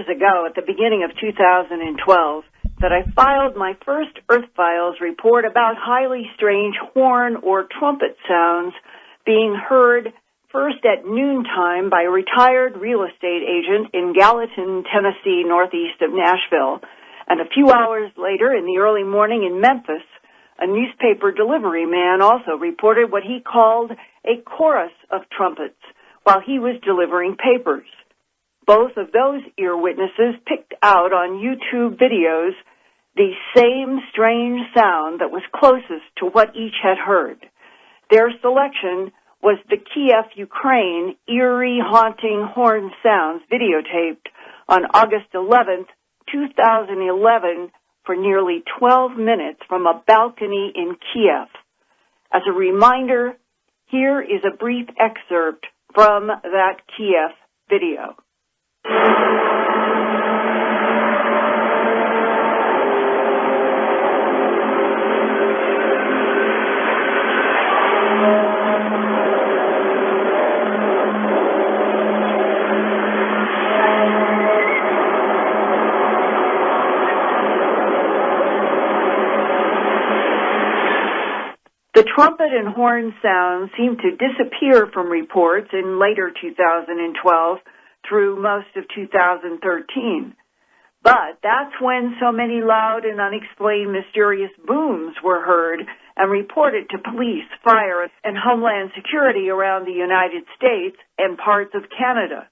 years ago, at the beginning of 2012, that I filed my first Earth Files report about highly strange horn or trumpet sounds being heard first at noontime by a retired real estate agent in Gallatin, Tennessee, northeast of Nashville, and a few hours later in the early morning in Memphis, a newspaper delivery man also reported what he called a chorus of trumpets while he was delivering papers. Both of those ear witnesses picked out on YouTube videos the same strange sound that was closest to what each had heard. Their selection was the Kiev, Ukraine eerie, haunting horn sounds videotaped on August 11th, 2011, for nearly 12 minutes from a balcony in Kiev. As a reminder, here is a brief excerpt from that Kiev video. The trumpet and horn sounds seemed to disappear from reports in later 2012 through most of 2013. But that's when so many loud and unexplained mysterious booms were heard and reported to police, fire, and Homeland Security around the United States and parts of Canada.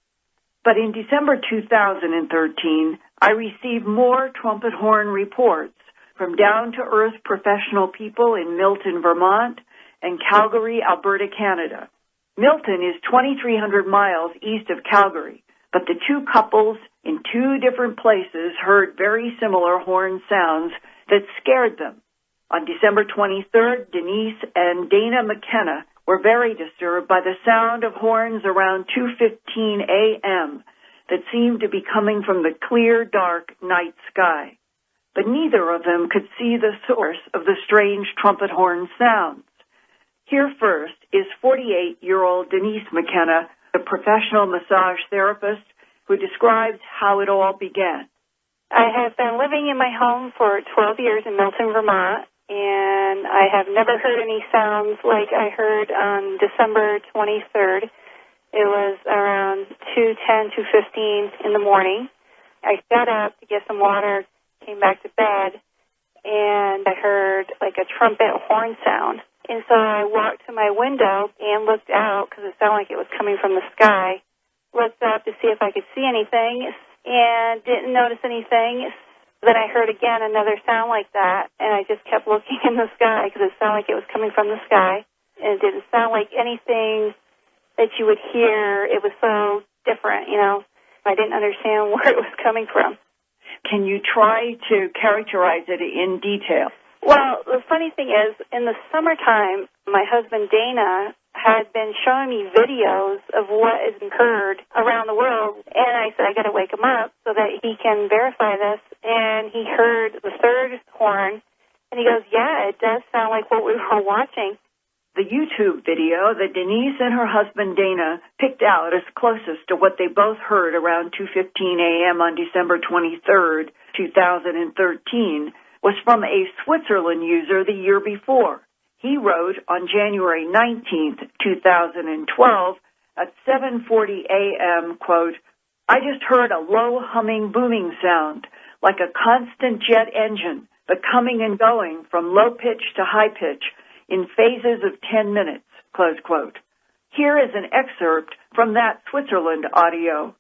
But in December 2013, I received more trumpet horn reports from down-to-earth professional people in Milton, Vermont, and Calgary, Alberta, Canada. Milton is 2,300 miles east of Calgary, but the two couples in two different places heard very similar horn sounds that scared them. On December 23rd, Denise and Dana McKenna were very disturbed by the sound of horns around 2:15 a.m. that seemed to be coming from the clear, dark night sky. But neither of them could see the source of the strange trumpet horn sounds. Here first is 48-year-old Denise McKenna, a professional massage therapist, who describes how it all began. I have been living in my home for 12 years in Milton, Vermont, and I have never heard any sounds like I heard on December 23rd. It was around 2:10, 2:15 in the morning. I got up to get some water, came back to bed, and I heard like a trumpet horn sound. And so I walked to my window and looked out because it sounded like it was coming from the sky. Looked up to see if I could see anything and didn't notice anything. Then I heard again another sound like that, and I just kept looking in the sky because it sounded like it was coming from the sky. And it didn't sound like anything that you would hear. It was so different, you know. I didn't understand where it was coming from. Can you try to characterize it in detail? Well, the funny thing is, in the summertime, my husband Dana had been showing me videos of what has occurred around the world, and I said, I got to wake him up so that he can verify this, and he heard the third horn, and he goes, yeah, it does sound like what we were watching. The YouTube video that Denise and her husband Dana picked out as closest to what they both heard around 2:15 a.m. on December 23rd, 2013, was from a Switzerland user the year before. He wrote on January 19th, 2012, at 7:40 a.m., quote, I just heard a low humming booming sound, like a constant jet engine, but coming and going from low pitch to high pitch in phases of 10 minutes, close quote. Here is an excerpt from that Switzerland audio.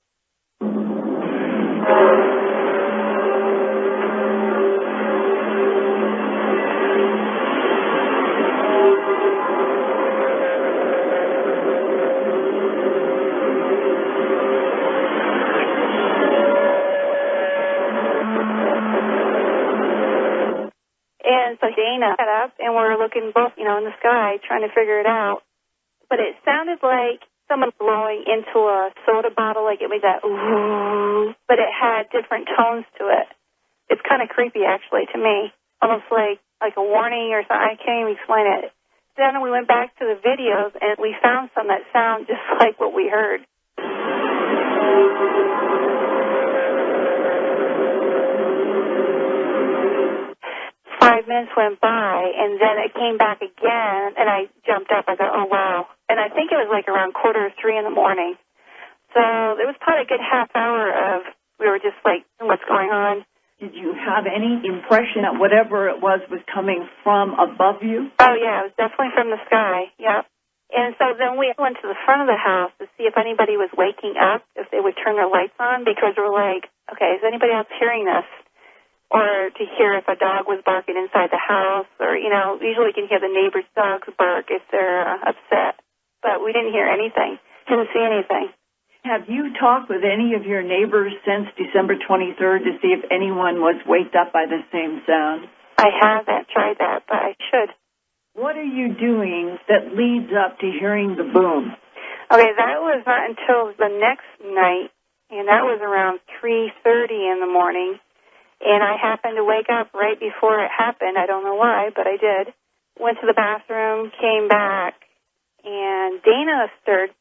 And so Dana got up, and we're looking both, in the sky, trying to figure it out. But it sounded like someone blowing into a soda bottle, like it was that ooh, but it had different tones to it. It's kind of creepy, actually, to me, almost like a warning or something. I can't even explain it. Then we went back to the videos, and we found some that sound just like what we heard. minutes went by, and then it came back again, and I jumped up. I go, oh, wow. And I think it was like around 2:45 in the morning. So it was probably a good half hour of we were just like, what's going on? Did you have any impression that whatever it was coming from above you? Oh, yeah, it was definitely from the sky, yeah. And so then we went to the front of the house to see if anybody was waking up, if they would turn their lights on, because we're like, okay, is anybody else hearing this? Or to hear if a dog was barking inside the house, or, you know, usually you can hear the neighbor's dogs bark if they're upset. But we didn't hear anything, didn't see anything. Have you talked with any of your neighbors since December 23rd to see if anyone was waked up by the same sound? I haven't tried that, but I should. What are you doing that leads up to hearing the boom? Okay, that was not until the next night, and that was around 3:30 in the morning. And I happened to wake up right before it happened. I don't know why, but I did. Went to the bathroom, came back, and Dana stirred.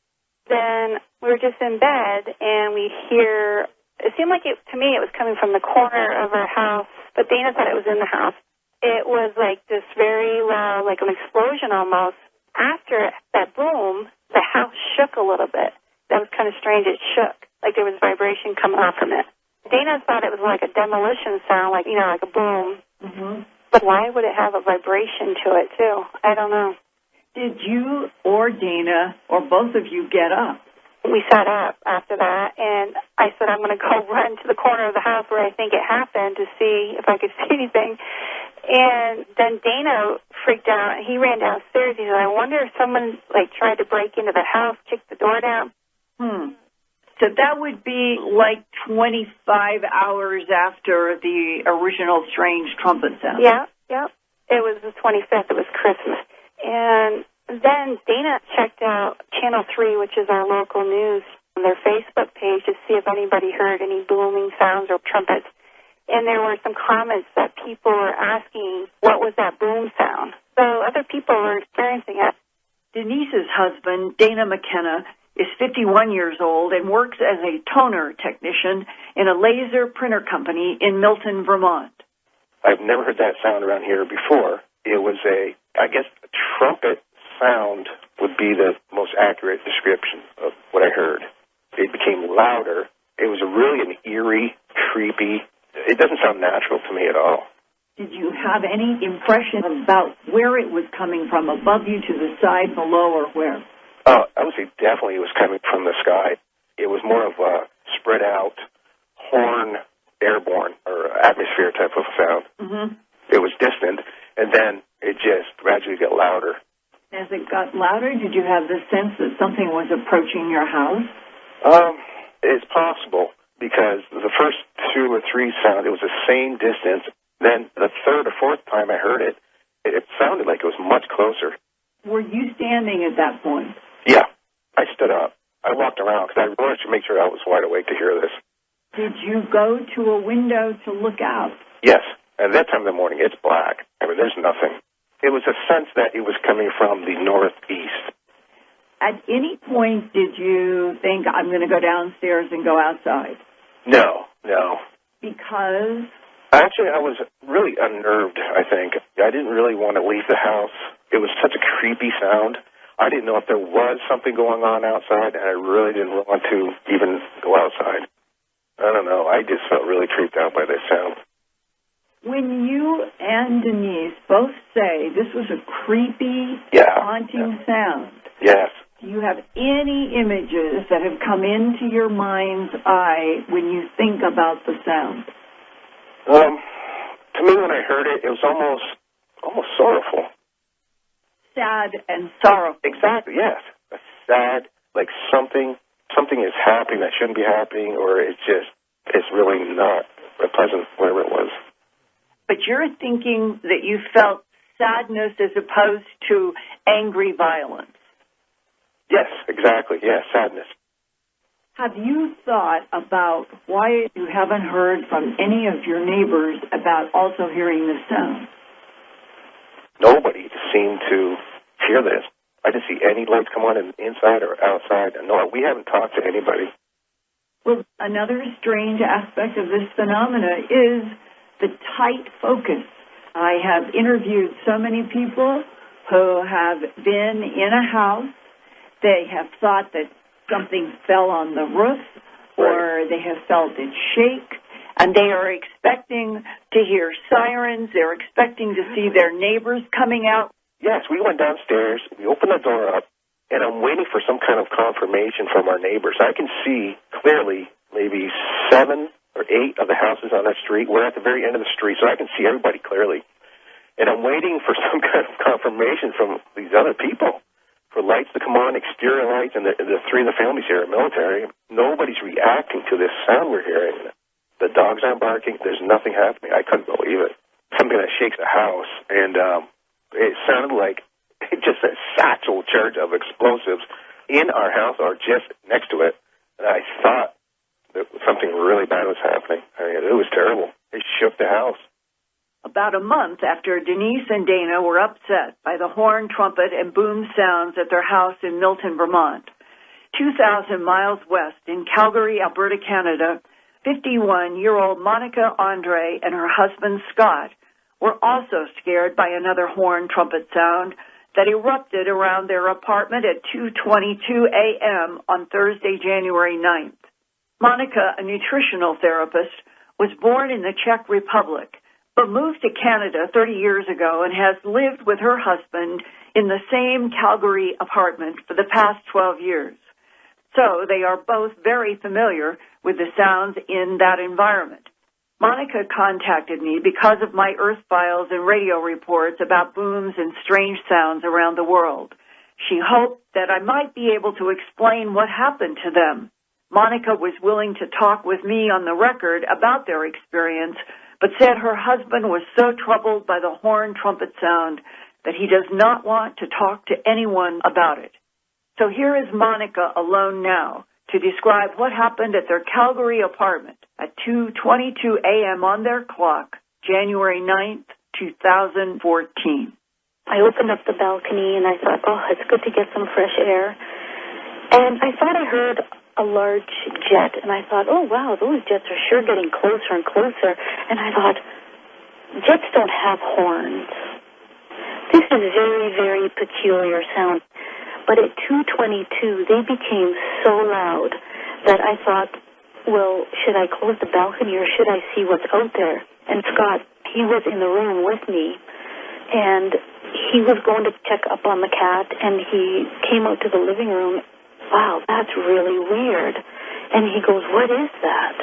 Then we were just in bed, and we hear, it seemed like to me it was coming from the corner of our house, but Dana thought it was in the house. It was like this very loud, like an explosion almost. After that boom, the house shook a little bit. That was kind of strange. It shook, like there was vibration coming off from it. Dana thought it was like a demolition sound, like, you know, like a boom. Mm-hmm. But why would it have a vibration to it, too? I don't know. Did you or Dana or both of you get up? We sat up after that, and I said, I'm going to go run to the corner of the house where I think it happened to see if I could see anything. And then Dana freaked out. He ran downstairs. He said, I wonder if someone, like, tried to break into the house, kicked the door down. So that would be like 25 hours after the original strange trumpet sound. Yeah. It was the 25th. It was Christmas. And then Dana checked out Channel 3, which is our local news, on their Facebook page to see if anybody heard any booming sounds or trumpets. And there were some comments that people were asking, what was that boom sound? So other people were experiencing it. Denise's husband, Dana McKenna, is 51 years old and works as a toner technician in a laser printer company in Milton, Vermont. I've never heard that sound around here before. It was I guess a trumpet sound would be the most accurate description of what I heard. It became louder. It was really an eerie, creepy, it doesn't sound natural to me at all. Did you have any impression about where it was coming from, above you, to the side, below, or where? I would say definitely it was coming from the sky. It was more of a spread out, horn, airborne, or atmosphere type of sound. Mm-hmm. It was distant, and then it just gradually got louder. As it got louder, did you have the sense that something was approaching your house? It's possible, because the first 2 or 3 sound, it was the same distance. Then the 3rd or 4th time I heard it, it sounded like it was much closer. Were you standing at that point? Yeah, I stood up. I walked around because I wanted to make sure I was wide awake to hear this. Did you go to a window to look out? Yes. At that time of the morning, it's black. I mean, there's nothing. It was a sense that it was coming from the northeast. At any point, did you think, I'm going to go downstairs and go outside? No. Because? Actually, I was really unnerved, I think. I didn't really want to leave the house. It was such a creepy sound. I didn't know if there was something going on outside, and I really didn't want to even go outside. I don't know. I just felt really creeped out by this sound. When you and Denise both say this was a creepy, haunting sound, yes. Do you have any images that have come into your mind's eye when you think about the sound? To me, when I heard it, it was almost sorrowful. Sad and sorrowful. Exactly, yes. Sad, like something is happening that shouldn't be happening, or it's really not pleasant, whatever it was. But you're thinking that you felt sadness as opposed to angry violence. Yes, exactly. Yes, sadness. Have you thought about why you haven't heard from any of your neighbors about also hearing this sound? Nobody seemed to hear this. I didn't see any lights come on inside or outside. No, we haven't talked to anybody. Well, another strange aspect of this phenomena is the tight focus I have interviewed so many people who have been in a house. They have thought that something fell on the roof, or they have felt it shake, and they are expecting to hear sirens. They're expecting to see their neighbors coming out. Yes, we went downstairs, we opened the door up, and I'm waiting for some kind of confirmation from our neighbors. I can see clearly maybe 7 or 8 of the houses on that street. We're at the very end of the street, so I can see everybody clearly. And I'm waiting for some kind of confirmation from these other people for lights to come on, exterior lights, and the 3 of the families here are military. Nobody's reacting to this sound we're hearing. The dogs aren't barking. There's nothing happening. I couldn't believe it. Something that shakes a house, and it sounded like just a satchel charge of explosives in our house or just next to it. And I thought that something really bad was happening. I mean, it was terrible. It shook the house. About a month after Denise and Dana were upset by the horn, trumpet, and boom sounds at their house in Milton, Vermont, 2,000 miles west in Calgary, Alberta, Canada, 51-year-old Monica Andre and her husband Scott were also scared by another horn trumpet sound that erupted around their apartment at 2:22 a.m. on Thursday, January 9th. Monica, a nutritional therapist, was born in the Czech Republic, but moved to Canada 30 years ago and has lived with her husband in the same Calgary apartment for the past 12 years. So they are both very familiar with the sounds in that environment. Monica contacted me because of my Earth files and radio reports about booms and strange sounds around the world. She hoped that I might be able to explain what happened to them. Monica was willing to talk with me on the record about their experience, but said her husband was so troubled by the horn trumpet sound that he does not want to talk to anyone about it. So here is Monica alone now to describe what happened at their Calgary apartment at 2:22 a.m. on their clock, January 9th, 2014. I opened up the balcony and I thought, oh, it's good to get some fresh air. And I thought I heard a large jet, and I thought, oh, wow, those jets are sure getting closer and closer. And I thought, jets don't have horns. This is very, very peculiar sound. But at 2:22, they became so loud that I thought, well, should I close the balcony or should I see what's out there? And Scott, he was in the room with me, and he was going to check up on the cat, and he came out to the living room. Wow, that's really weird. And he goes, what is that?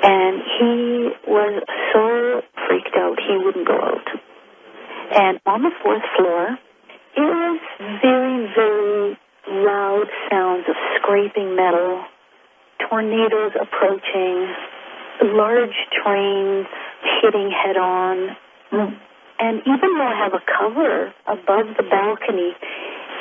And he was so freaked out, he wouldn't go out. And on the 4th floor, it was very, very loud sounds of scraping metal, tornadoes approaching, large trains hitting head-on. And even though I have a cover above the balcony,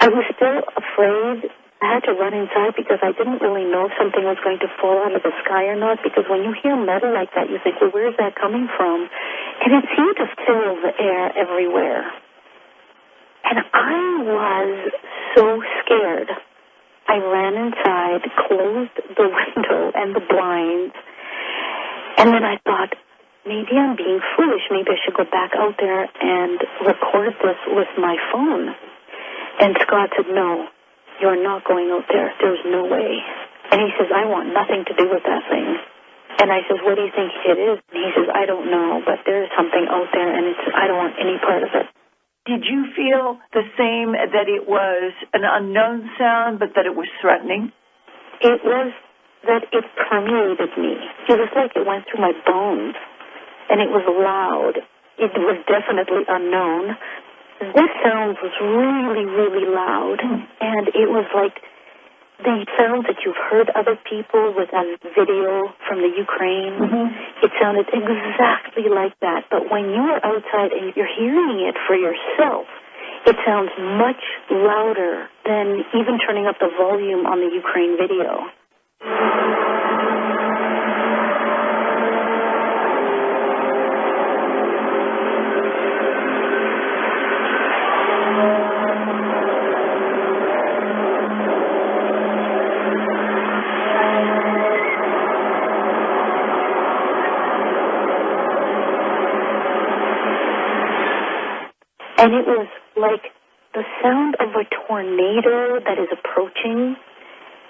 I was still afraid. I had to run inside because I didn't really know if something was going to fall out of the sky or not, because when you hear metal like that, you think, well, where's that coming from? And it seemed to fill the air everywhere. And I was so scared. I ran inside, closed the window and the blinds, and then I thought, maybe I'm being foolish. Maybe I should go back out there and record this with my phone. And Scott said, no, you're not going out there. There's no way. And he says, I want nothing to do with that thing. And I says, what do you think it is? And he says, I don't know, but there's something out there, and I don't want any part of it. Did you feel the same, that it was an unknown sound, but that it was threatening? It was that it permeated me. It was like it went through my bones, and it was loud. It was definitely unknown. This sound was really, really loud, and it was like the sounds that you've heard other people with a video from the Ukraine. It sounded exactly like that, but when you are outside and you're hearing it for yourself, it sounds much louder than even turning up the volume on the Ukraine video. And it was like the sound of a tornado that is approaching,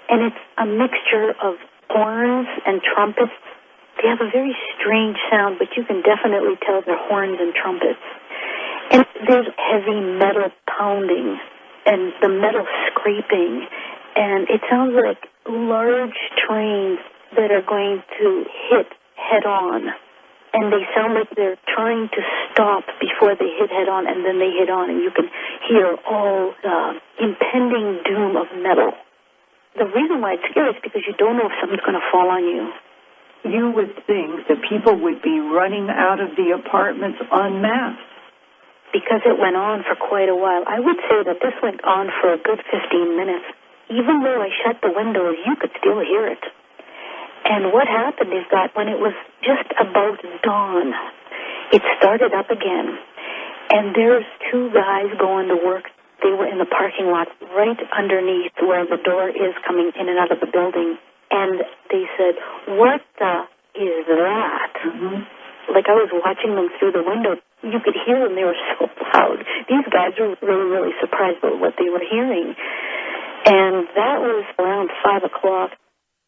and it's a mixture of horns and trumpets. They have a very strange sound, but you can definitely tell they're horns and trumpets. And there's heavy metal pounding and the metal scraping, and it sounds like large trains that are going to hit head-on. And they sound like they're trying to stop before they hit head-on, and then they hit on, and you can hear all the impending doom of metal. The reason why it's scary is because you don't know if something's going to fall on you. You would think that people would be running out of the apartments en masse. Because it went on for quite a while. I would say that this went on for a good 15 minutes. Even though I shut the windows, you could still hear it. And what happened is that when it was just about dawn, it started up again. And there's two guys going to work. They were in the parking lot right underneath where the door is coming in and out of the building. And they said, "What the is that?" Mm-hmm. Like I was watching them through the window. You could hear them. They were so loud. These guys were really, really surprised by what they were hearing. And that was around 5 o'clock.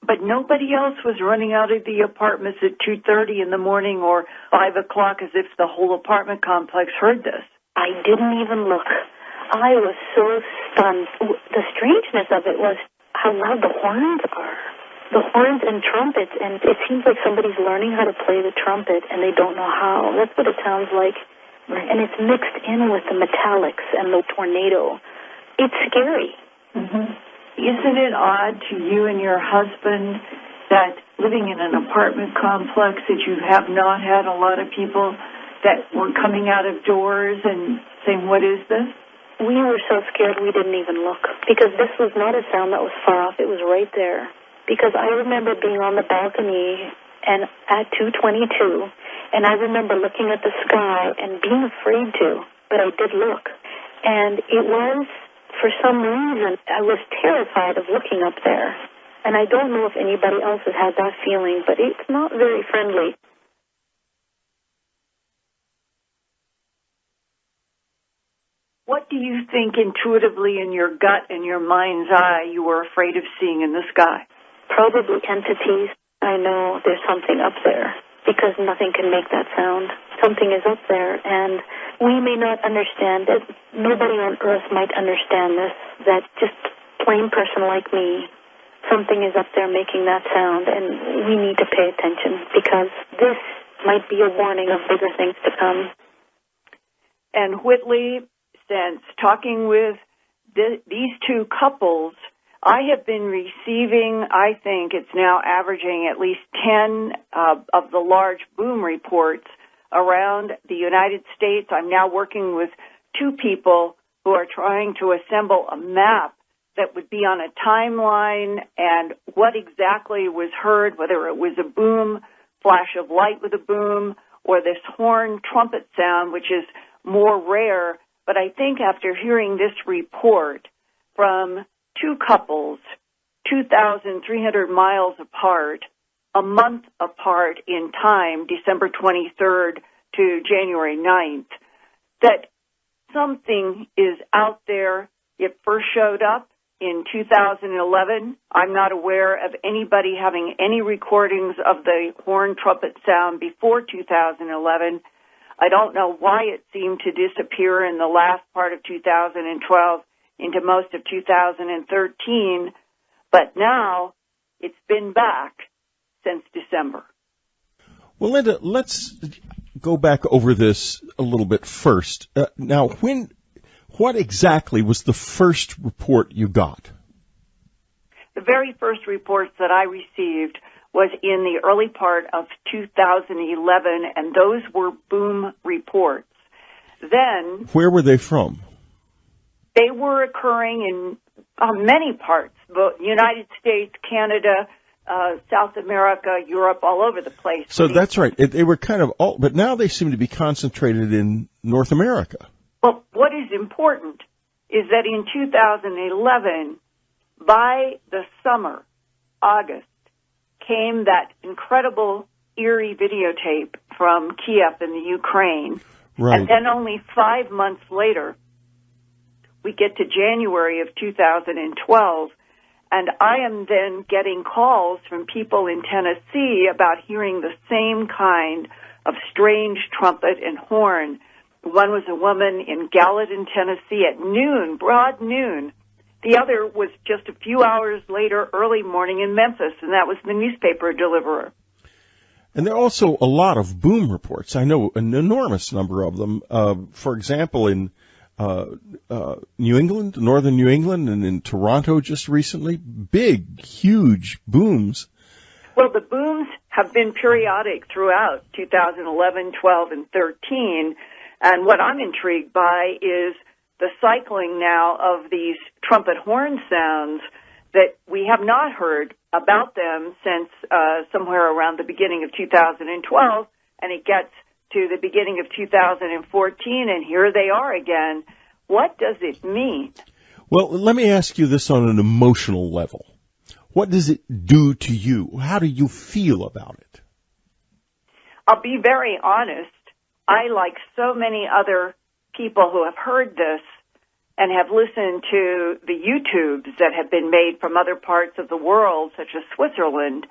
But nobody else was running out of the apartments at 2:30 in the morning or 5 o'clock as if the whole apartment complex heard this. I didn't even look. I was so stunned. The strangeness of it was how loud the horns are. The horns and trumpets, and it seems like somebody's learning how to play the trumpet, and they don't know how. That's what it sounds like. Right. And it's mixed in with the metallics and the tornado. It's scary. Mm-hmm. Isn't it odd to you and your husband that living in an apartment complex that you have not had a lot of people that were coming out of doors and saying, "What is this?" We were so scared we didn't even look, because this was not a sound that was far off. It was right there. Because I remember being on the balcony and at 2:22, and I remember looking at the sky and being afraid to, but I did look. And it was, for some reason, I was terrified of looking up there. And I don't know if anybody else has had that feeling, but it's not very friendly. What do you think intuitively in your gut and your mind's eye you were afraid of seeing in the sky? Probably entities. I know there's something up there because nothing can make that sound. Something is up there, and we may not understand it. Nobody on earth might understand this, that just plain person like me, something is up there making that sound, and we need to pay attention because this might be a warning of bigger things to come. And Whitley, since talking with these two couples, I have been receiving, I think it's now averaging at least 10 of the large boom reports around the United States. I'm now working with two people who are trying to assemble a map that would be on a timeline and what exactly was heard, whether it was a boom, flash of light with a boom, or this horn trumpet sound, which is more rare. But I think after hearing this report from two couples, 2,300 miles apart, a month apart in time, December 23rd to January 9th, that something is out there. It first showed up in 2011. I'm not aware of anybody having any recordings of the horn trumpet sound before 2011. I don't know why it seemed to disappear in the last part of 2012 into most of 2013, but now it's been back since December. Well, Linda, let's go back over this a little bit first. Now, what exactly was the first report you got? The very first reports that I received was in the early part of 2011, and those were boom reports. Then, where were they from? They were occurring in many parts, the United States, Canada, South America, Europe, all over the place. So that's right. They were kind of all, but now they seem to be concentrated in North America. Well, what is important is that in 2011, by the summer, August, came that incredible eerie videotape from Kiev in the Ukraine. Right. And then only 5 months later, we get to January of 2012, and I am then getting calls from people in Tennessee about hearing the same kind of strange trumpet and horn. One was a woman in Gallatin, Tennessee at noon, broad noon. The other was just a few hours later, early morning in Memphis, and that was the newspaper deliverer. And there are also a lot of boom reports. I know an enormous number of them. For example, in New England, northern New England, and in Toronto just recently, big, huge booms. Well, the booms have been periodic throughout 2011, 12, and 13. And what I'm intrigued by is the cycling now of these trumpet horn sounds that we have not heard about them since somewhere around the beginning of 2012, and it gets to the beginning of 2014, and here they are again. What does it mean? Well, let me ask you this on an emotional level. What does it do to you? How do you feel about it? I'll be very honest. I, like so many other people who have heard this and have listened to the YouTubes that have been made from other parts of the world, such as Switzerland,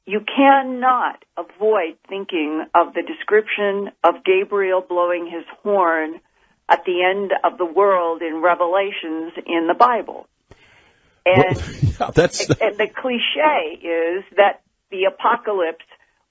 you cannot avoid thinking of the description of Gabriel blowing his horn at the end of the world in Revelations in the Bible. And, and the cliche is that the apocalypse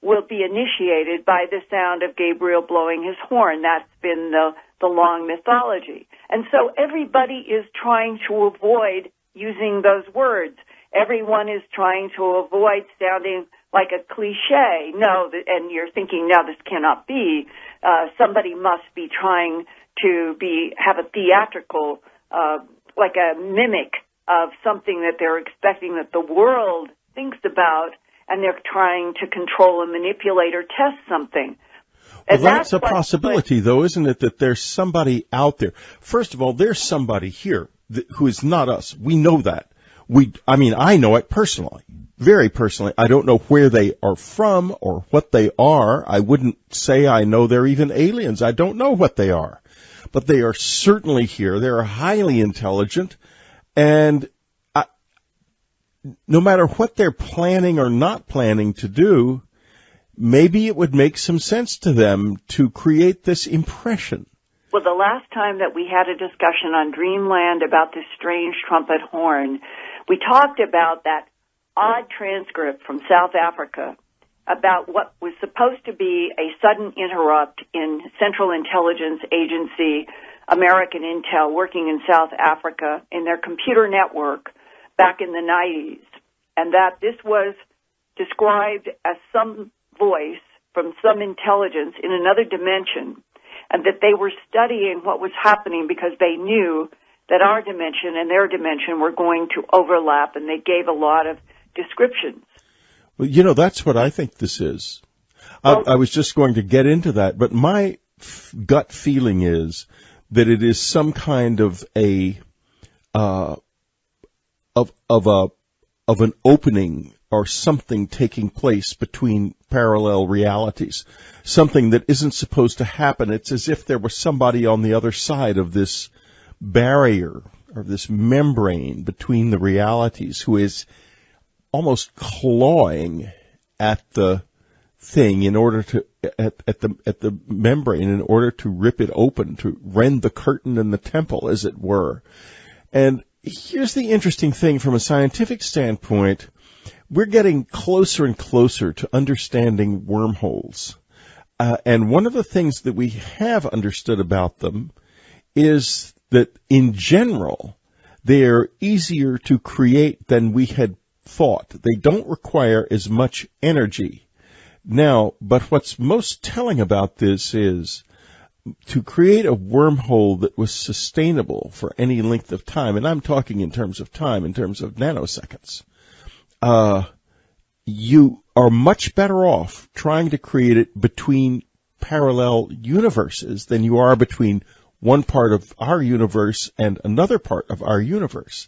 will be initiated by the sound of Gabriel blowing his horn. That's been the long mythology. And so everybody is trying to avoid using those words. Everyone is trying to avoid sounding like a cliche. No, and you're thinking, no, this cannot be. Somebody must be trying to have a theatrical, like a mimic of something that they're expecting that the world thinks about, and they're trying to control and manipulate or test something. Well, that's a possibility, though, isn't it, that there's somebody out there. First of all, there's somebody here who is not us. We know that. I know it personally, very personally. I don't know where they are from or what they are. I wouldn't say I know they're even aliens. I don't know what they are. But they are certainly here. They're highly intelligent. And no matter what they're planning or not planning to do, maybe it would make some sense to them to create this impression. Well, the last time that we had a discussion on Dreamland about this strange trumpet horn, we talked about that odd transcript from South Africa about what was supposed to be a sudden interrupt in Central Intelligence Agency, American Intel, working in South Africa in their computer network back in the 90s, and that this was described as some voice from some intelligence in another dimension, and that they were studying what was happening because they knew that our dimension and their dimension were going to overlap, and they gave a lot of descriptions. Well, that's what I think this is. I was just going to get into that, but my gut feeling is that it is some kind of of an opening or something taking place between parallel realities, something that isn't supposed to happen. It's as if there was somebody on the other side of this barrier or this membrane between the realities who is almost clawing at the thing in order to at the membrane in order to rip it open, to rend the curtain in the temple, as it were. And here's the interesting thing from a scientific standpoint. We're getting closer and closer to understanding wormholes. And one of the things that we have understood about them is that in general, they're easier to create than we had thought. They don't require as much energy. Now, but what's most telling about this is to create a wormhole that was sustainable for any length of time, and I'm talking in terms of time, in terms of nanoseconds, you are much better off trying to create it between parallel universes than you are between one part of our universe and another part of our universe.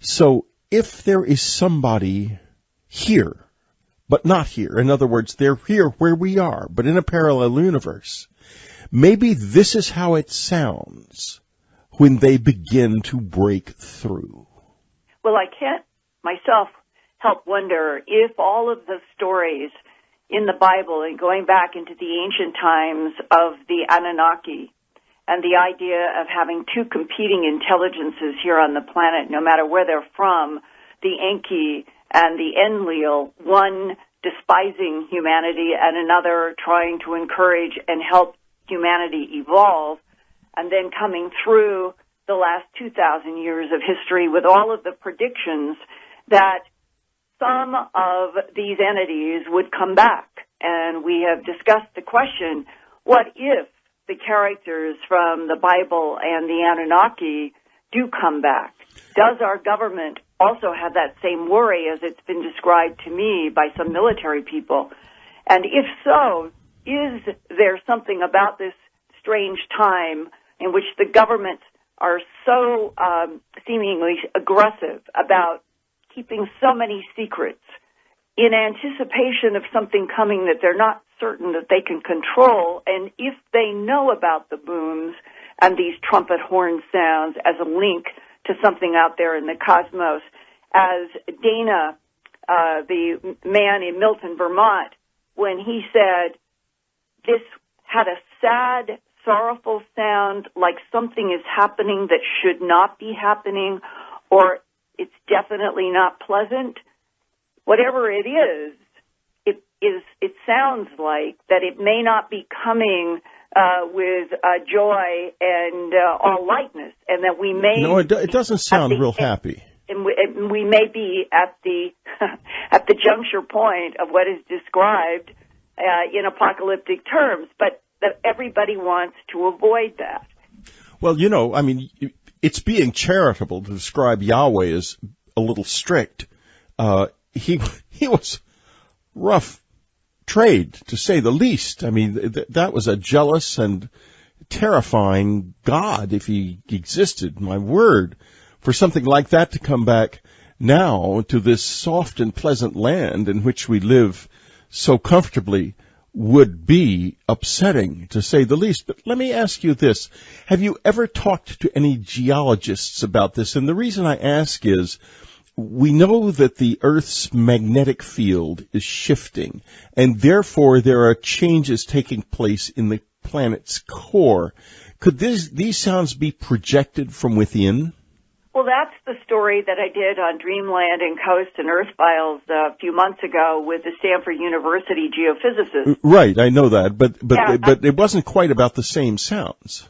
So if there is somebody here, but not here, in other words, they're here where we are, but in a parallel universe, maybe this is how it sounds when they begin to break through. Well, I can't myself help wonder if all of the stories in the Bible and going back into the ancient times of the Anunnaki and the idea of having two competing intelligences here on the planet, no matter where they're from, the Enki and the Enlil, one despising humanity and another trying to encourage and help humanity evolve, and then coming through the last 2,000 years of history with all of the predictions that some of these entities would come back. And we have discussed the question, what if the characters from the Bible and the Anunnaki do come back? Does our government also have that same worry as it's been described to me by some military people? And if so, is there something about this strange time in which the governments are so seemingly aggressive about keeping so many secrets in anticipation of something coming that they're not certain that they can control? And if they know about the booms and these trumpet horn sounds as a link to something out there in the cosmos, as Dana, the man in Milton, Vermont, when he said this had a sad, sorrowful sound like something is happening that should not be happening, or it's definitely not pleasant. Whatever it is, it sounds like that it may not be coming with joy and all lightness, and that we may... No, it doesn't sound real happy. And we may be at the at the juncture point of what is described in apocalyptic terms, but that everybody wants to avoid that. Well, you know, I mean, it's being charitable to describe Yahweh as a little strict. He was rough trade, to say the least. I mean, that was a jealous and terrifying God, if he existed, my word. For something like that to come back now to this soft and pleasant land in which we live so comfortably would be upsetting, to say the least. But let me ask you this. Have you ever talked to any geologists about this? And the reason I ask is, we know that the Earth's magnetic field is shifting, and therefore there are changes taking place in the planet's core. Could these sounds be projected from within? Well, that's the story that I did on Dreamland and Coast and Earth Files a few months ago with the Stanford University geophysicist. Right, I know that, but it wasn't quite about the same sounds.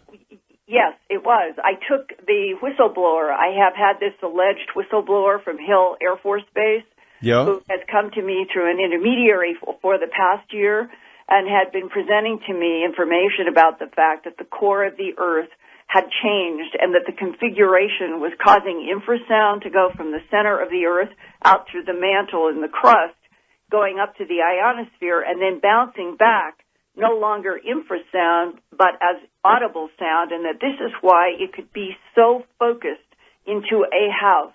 Yes, it was. I took the whistleblower. I have had this alleged whistleblower from Hill Air Force Base who has come to me through an intermediary for the past year and had been presenting to me information about the fact that the core of the Earth had changed and that the configuration was causing infrasound to go from the center of the Earth out through the mantle and the crust, going up to the ionosphere, and then bouncing back, no longer infrasound, but as audible sound, and that this is why it could be so focused into a house.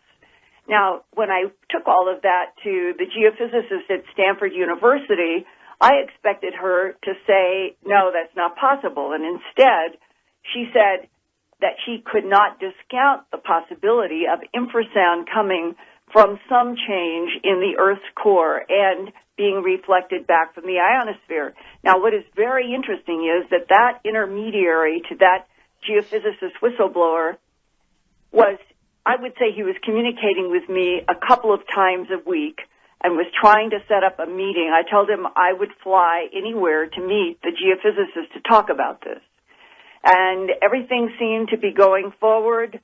Now, when I took all of that to the geophysicist at Stanford University, I expected her to say, no, that's not possible. And instead, she said that she could not discount the possibility of infrasound coming from some change in the Earth's core and being reflected back from the ionosphere. Now, what is very interesting is that intermediary to that geophysicist whistleblower was, I would say he was communicating with me a couple of times a week and was trying to set up a meeting. I told him I would fly anywhere to meet the geophysicist to talk about this. And everything seemed to be going forward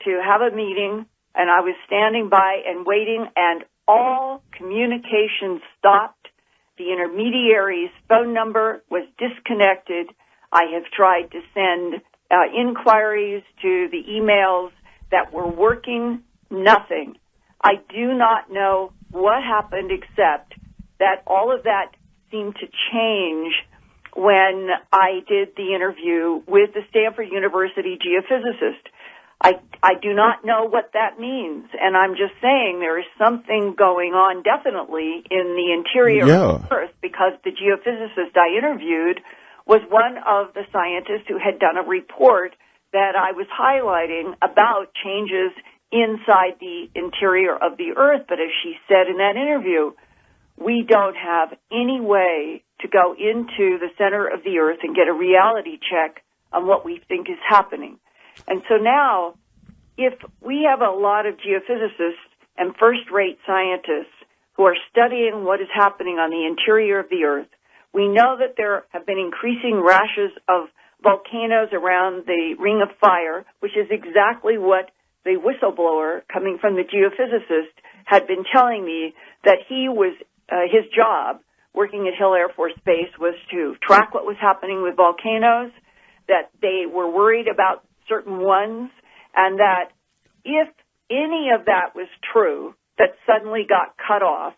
to have a meeting, and I was standing by and waiting, and all communication stopped. The intermediary's phone number was disconnected. I have tried to send inquiries to the emails that were working, nothing. I do not know what happened except that all of that seemed to change when I did the interview with the Stanford University geophysicist. I do not know what that means, and I'm just saying there is something going on definitely in the interior of Earth, because the geophysicist I interviewed was one of the scientists who had done a report that I was highlighting about changes inside the interior of the Earth. But as she said in that interview, we don't have any way to go into the center of the Earth and get a reality check on what we think is happening. And so now, if we have a lot of geophysicists and first-rate scientists who are studying what is happening on the interior of the Earth, we know that there have been increasing rashes of volcanoes around the Ring of Fire, which is exactly what the whistleblower coming from the geophysicist had been telling me, that he was, his job working at Hill Air Force Base was to track what was happening with volcanoes, that they were worried about certain ones, and that if any of that was true, that suddenly got cut off,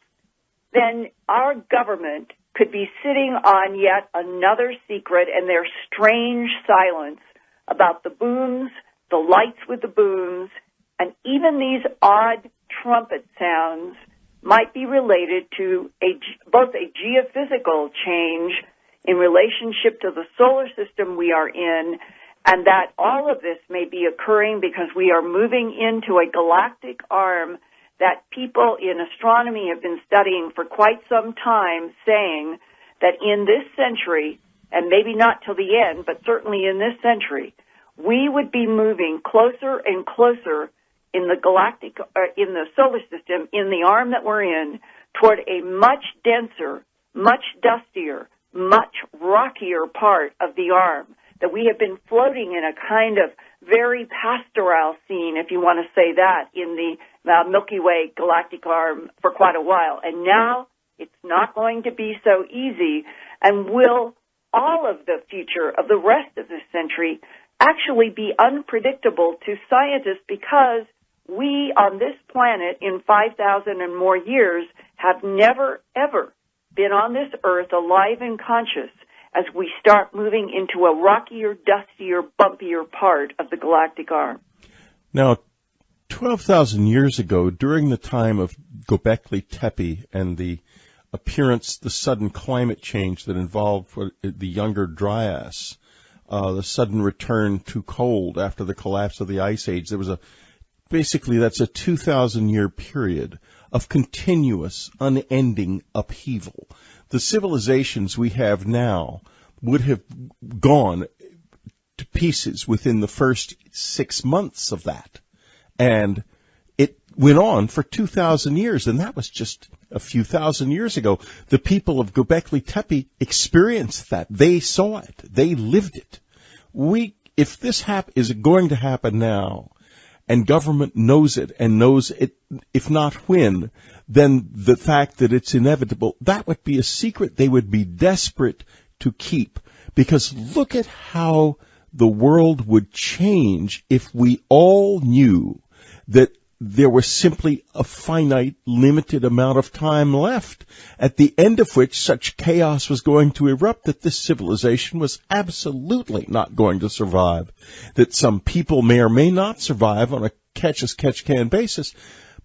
then our government could be sitting on yet another secret, and their strange silence about the booms, the lights with the booms, and even these odd trumpet sounds might be related to both a geophysical change in relationship to the solar system we are in, and that all of this may be occurring because we are moving into a galactic arm that people in astronomy have been studying for quite some time, saying that in this century, and maybe not till the end, but certainly in this century, we would be moving closer and closer in the galactic, in the solar system, in the arm that we're in, toward a much denser, much dustier, much rockier part of the arm, that we have been floating in a kind of very pastoral scene, if you want to say that, in the Milky Way galactic arm for quite a while. And now it's not going to be so easy, and will all of the future of the rest of this century actually be unpredictable to scientists, because we on this planet in 5,000 and more years have never, ever been on this earth alive and conscious as we start moving into a rockier, dustier, bumpier part of the galactic arm. Now, 12,000 years ago, during the time of Göbekli Tepe and the appearance, the sudden climate change that involved the Younger Dryas, the sudden return to cold after the collapse of the Ice Age, there was basically that's a 2,000-year period of continuous, unending upheaval. The civilizations we have now would have gone to pieces within the first 6 months of that. And it went on for 2,000 years, and that was just a few thousand years ago. The people of Göbekli Tepe experienced that. They saw it. They lived it. If this is going to happen now, and government knows it and knows it, if not when, then the fact that it's inevitable, that would be a secret they would be desperate to keep. Because look at how the world would change if we all knew that there was simply a finite, limited amount of time left, at the end of which such chaos was going to erupt that this civilization was absolutely not going to survive, that some people may or may not survive on a catch-as-catch-can basis.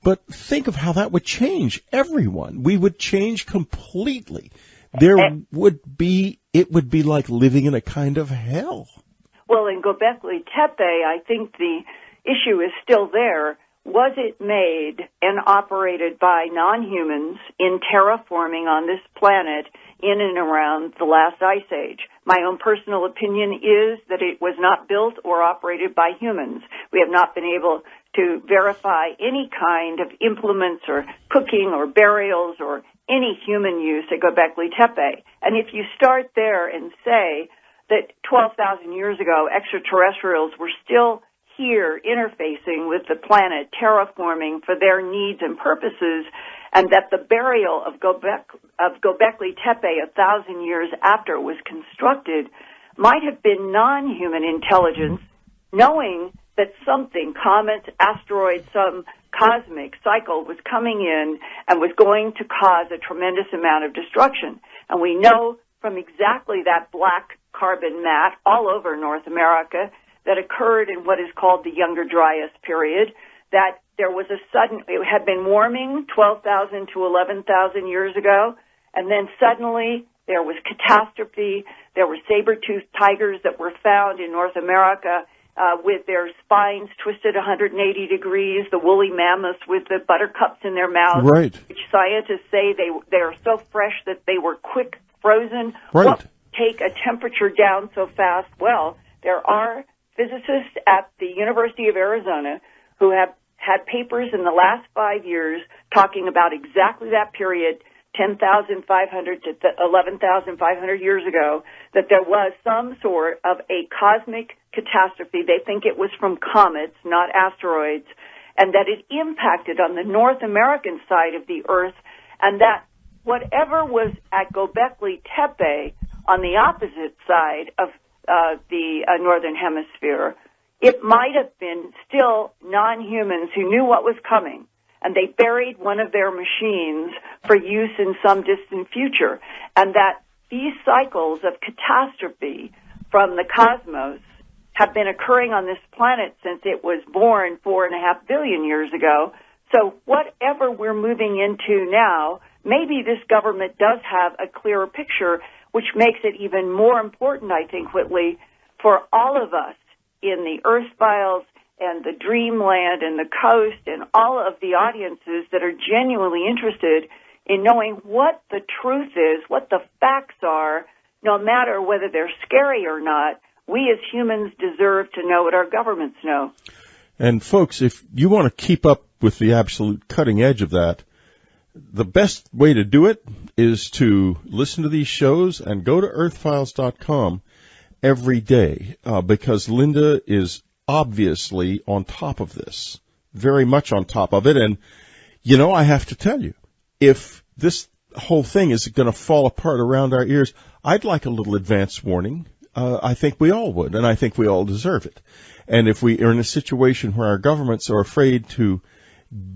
But think of how that would change everyone. We would change completely. It would be like living in a kind of hell. Well, in Göbekli Tepe, I think the issue is still there. Was it made and operated by non-humans in terraforming on this planet in and around the last ice age? My own personal opinion is that it was not built or operated by humans. We have not been able to verify any kind of implements or cooking or burials or any human use at Göbekli Tepe. And if you start there and say that 12,000 years ago extraterrestrials were still here interfacing with the planet, terraforming for their needs and purposes, and that the burial of Göbekli Tepe 1,000 years after it was constructed might have been non-human intelligence, knowing that something, comet, asteroid, some cosmic cycle was coming in and was going to cause a tremendous amount of destruction. And we know from exactly that black carbon mat all over North America that occurred in what is called the Younger Dryas period, that there was it had been warming 12,000 to 11,000 years ago, and then suddenly there was catastrophe. There were saber-toothed tigers that were found in North America with their spines twisted 180 degrees, the woolly mammoths with the buttercups in their mouths, right, which scientists say they are so fresh that they were quick frozen. Right. What would take a temperature down so fast? Well, there are physicists at the University of Arizona who have had papers in the last 5 years talking about exactly that period, 10,500 to 11,500 years ago, that there was some sort of a cosmic catastrophe. They think it was from comets, not asteroids, and that it impacted on the North American side of the Earth, and that whatever was at Göbekli Tepe on the opposite side of the Northern Hemisphere, it might have been still non-humans who knew what was coming, and they buried one of their machines for use in some distant future, and that these cycles of catastrophe from the cosmos have been occurring on this planet since it was born 4.5 billion years ago. So whatever we're moving into now, maybe this government does have a clearer picture, which makes it even more important, I think, Whitley, for all of us in the Earth Files and the Dreamland and the Coast and all of the audiences that are genuinely interested in knowing what the truth is, what the facts are, no matter whether they're scary or not. We as humans deserve to know what our governments know. And folks, if you want to keep up with the absolute cutting edge of that, the best way to do it is to listen to these shows and go to earthfiles.com every day, because Linda is obviously on top of this, very much on top of it. And, you know, I have to tell you, if this whole thing is going to fall apart around our ears, I'd like a little advance warning. I think we all would, and I think we all deserve it. And if we are in a situation where our governments are afraid to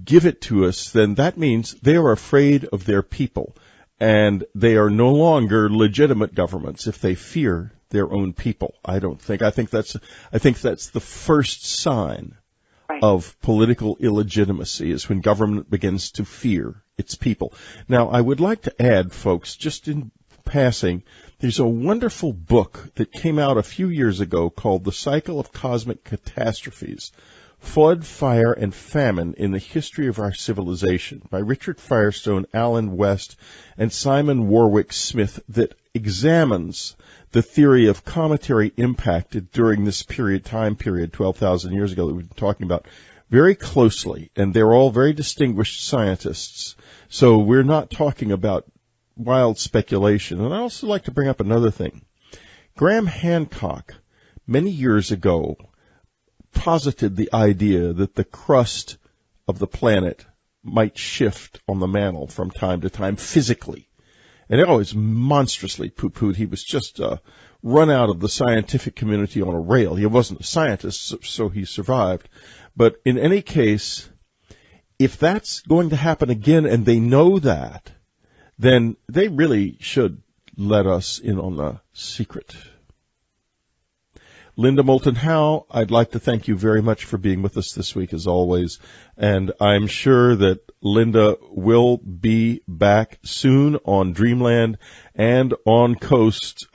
give it to us, then that means they are afraid of their people, and they are no longer legitimate governments if they fear their own people. I think that's the first sign of political illegitimacy, is when government begins to fear its people. Now, I would like to add, folks, just in passing, there's a wonderful book that came out a few years ago called The Cycle of Cosmic Catastrophes: Flood, Fire, and Famine in the History of Our Civilization by Richard Firestone, Alan West, and Simon Warwick Smith, that examines the theory of cometary impact during this time period, 12,000 years ago, that we've been talking about very closely. And they're all very distinguished scientists. So we're not talking about wild speculation. And I also like to bring up another thing. Graham Hancock, many years ago, posited the idea that the crust of the planet might shift on the mantle from time to time physically. And it always monstrously poo-pooed. He was just run out of the scientific community on a rail. He wasn't a scientist, so he survived. But in any case, if that's going to happen again and they know that, then they really should let us in on the secret. Linda Moulton Howe, I'd like to thank you very much for being with us this week, as always. And I'm sure that Linda will be back soon on Dreamland and on Coast.